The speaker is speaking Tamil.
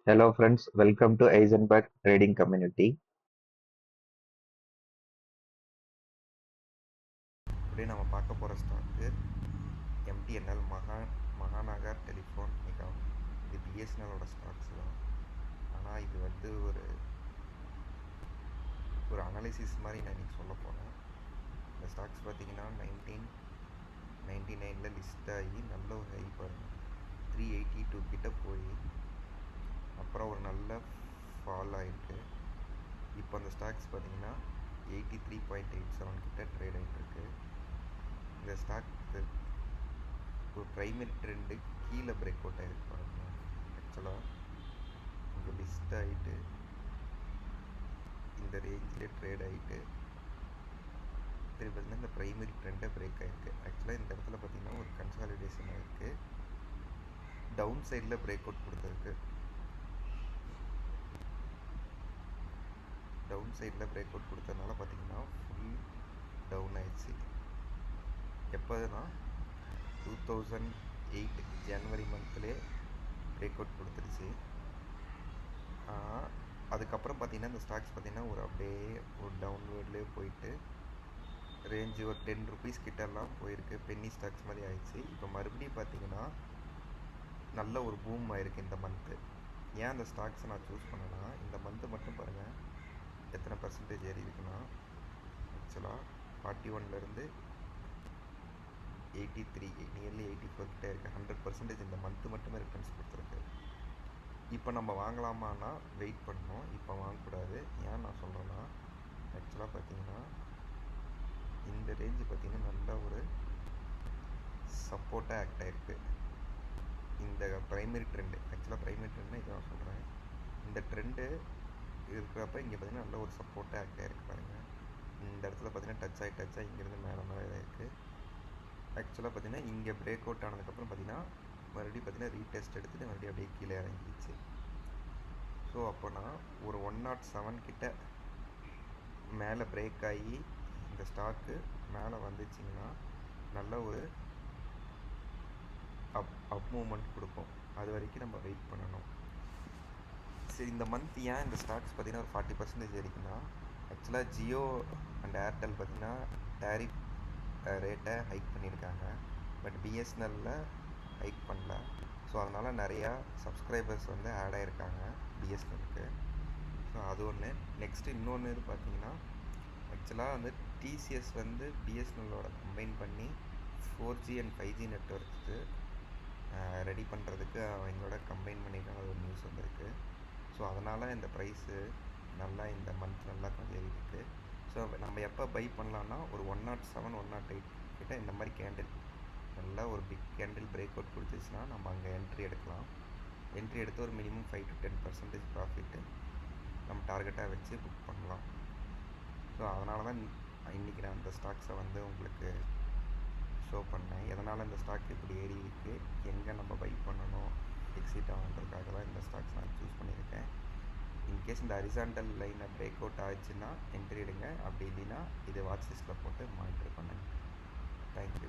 Hello friends, welcome to Eisenberg Trading Community. Today நம்ம பார்க்க போகிற stock MTNL Mahanagar telephone Nigam. இது பிஎஸ்என்எலோட ஸ்டாக்ஸ் தான். ஆனால் இது வந்து ஒரு அனாலிசிஸ் மாதிரி நான் இன்றைக்கி சொல்ல போகிறேன். இந்த ஸ்டாக்ஸ் பார்த்திங்கன்னா 1999 லிஸ்ட் ஆகி நல்ல ஒரு ஹை பாருங்கள், 382 கிட்ட போய் அப்புறம் ஒரு நல்ல ஃபால் ஆகிருக்கு. இப்போ அந்த ஸ்டாக்ஸ் பார்த்திங்கன்னா 83.87 கிட்ட ட்ரேட் ஆகிட்டுருக்கு. இந்த ஸ்டாக் ஒரு ப்ரைமரி ட்ரெண்டு கீழே பிரேக் அவுட் ஆகிருக்கு பாருங்க. ஆக்சுவலாக இங்கே லிஸ்ட் ஆகிட்டு இந்த ரேஞ்சில் ட்ரேட் ஆகிட்டு திருப்பி பார்த்தீங்கன்னா இந்த ப்ரைமரி ட்ரெண்டை பிரேக் ஆகிருக்கு. ஆக்சுவலாக இந்த இடத்துல பார்த்திங்கன்னா ஒரு கன்சாலிடேஷன் ஆகிருக்கு, டவுன் சைடில் பிரேக் அவுட் கொடுத்துருக்கு. டவுன் சைடில் பிரேக் அவுட் கொடுத்ததுனால பார்த்திங்கன்னா ஃபுல் டவுன் ஆயிடுச்சு. எப்போதுனா 2008 ஜனவரி மந்த்லேயே பிரேக் அவுட் கொடுத்துருச்சு. அதுக்கப்புறம் பார்த்திங்கன்னா இந்த ஸ்டாக்ஸ் பார்த்திங்கன்னா அப்படியே ஒரு டவுன்வேர்ட்லேயே போயிட்டு ரேஞ்சு ஒரு 10 ருபீஸ் கிட்டலாம் போயிருக்கு. பென்னி ஸ்டாக்ஸ் மாதிரி ஆயிடுச்சு. இப்போ மறுபடியும் பார்த்திங்கன்னா நல்ல ஒரு பூம் ஆயிருக்கு இந்த மந்த்து. ஏன் அந்த ஸ்டாக்ஸை நான் சூஸ் பண்ணேன்னா, இந்த மந்த்து மட்டும் பாருங்கள் எத்தனை பர்சன்டேஜ் ஏறி இருக்குன்னா, ஆக்சுவலாக 41லேருந்து 83 நியர்லி 84 கிட்டே இருக்குது. 100% இந்த மந்த்து மட்டுமே ரிட்டர்ன்ஸ் கொடுத்துருக்கு. இப்போ நம்ம வாங்கலாமான்னா வெயிட் பண்ணணும், இப்போ வாங்கக்கூடாது. ஏன் நான் சொல்கிறேன்னா, ஆக்சுவலாக பார்த்தீங்கன்னா இந்த ரேஞ்சு பார்த்திங்கன்னா நல்ல ஒரு சப்போர்ட்டாக ஆக்ட் ஆகிருக்கு. இந்த ப்ரைமரி ட்ரெண்டு, ஆக்சுவலாக ப்ரைமரி ட்ரெண்டுன்னு இதை நான் சொல்கிறேன். இந்த ட்ரெண்டு இருக்கிறப்ப இங்கே பார்த்திங்கன்னா நல்ல ஒரு சப்போர்ட்டாக ஆக்ட் ஆகிருக்கு பாருங்கள். இந்த இடத்துல பார்த்திங்கன்னா டச் ஆகி இங்கேருந்து மேலே இருக்குது. ஆக்சுவலாக பார்த்திங்கன்னா இங்கே பிரேக் அவுட் ஆனதுக்கப்புறம் பார்த்திங்கன்னா மறுபடியும் பார்த்திங்கன்னா ரீடெஸ்ட் எடுத்துகிட்டு மறுபடியும் அப்படியே கீழே இறங்கிடுச்சு. ஸோ அப்போனா ஒரு 107 கிட்ட மேலே பிரேக் ஆகி இந்த ஸ்டாக்கு மேலே வந்துச்சிங்கன்னா நல்ல ஒரு அப் மூமெண்ட் கொடுக்கும். அது வரைக்கும் நம்ம வெயிட் பண்ணணும். சரி, இந்த மந்த் ஏன் இந்த ஸ்டாக்ஸ் பார்த்திங்கன்னா ஒரு 40% இருக்குன்னா, ஆக்சுவலாக ஜியோ அண்ட் ஏர்டெல் பார்த்திங்கன்னா டேரிஃப் ரேட்டை ஹைக் பண்ணியிருக்காங்க. பட் பிஎஸ்என்எல்லில் ஹைக் பண்ணல. ஸோ அதனால் நிறையா சப்ஸ்கிரைபர்ஸ் வந்து ஆட் ஆகிருக்காங்க பிஎஸ்என்எலுக்கு. ஸோ அது ஒன்று. நெக்ஸ்ட்டு இன்னொன்று இது பார்த்திங்கன்னா, ஆக்சுவலாக வந்து டிசிஎஸ் வந்து பிஎஸ்என்எல்லோட கம்பைன் பண்ணி 4G and 5G network ready பண்ணுறதுக்கு அவங்களோட கம்பைன் பண்ணியிருக்காங்க. அது ஒரு நியூஸ் வந்திருக்கு. ஸோ அதனால் இந்த ப்ரைஸு நல்லா இந்த மந்த் நல்லா கொஞ்சம் ஏறி இருக்குது. ஸோ நம்ம எப்போ பை பண்ணலான்னா ஒரு 107 108 கிட்ட இந்த மாதிரி கேண்டில் நல்லா ஒரு பிக் கேண்டில் பிரேக் அவுட் கொடுத்துச்சுன்னா நம்ம அங்கே என்ட்ரி எடுக்கலாம். என்ட்ரி எடுத்து ஒரு மினிமம் 5 to 10% ப்ராஃபிட்டு நம்ம டார்கெட்டாக வச்சு புக் பண்ணலாம். ஸோ அதனால தான் இன்றைக்கி நான் அந்த ஸ்டாக்ஸை வந்து உங்களுக்கு ஷோ பண்ணேன். எதனால் இந்த ஸ்டாக் இப்படி ஏறி இருக்குது, எங்கே நம்ம பை பண்ணணும், எக்ஸிட் ஆகுன்றதுக்காக தான் இந்த ஸ்டாக்ஸ் நான் சூஸ் பண்ணியிருக்கேன். இன்கேஸ் இந்த ஹரிசாண்டல் லைனை பிரேக் அவுட் ஆச்சுன்னா என்ட்ரி எடுங்க. அப்படி இல்லைன்னா இது வாட்ச் லிஸ்ட்டில் போட்டு மானிட்டர் பண்ணுங்கள். தேங்க்யூ.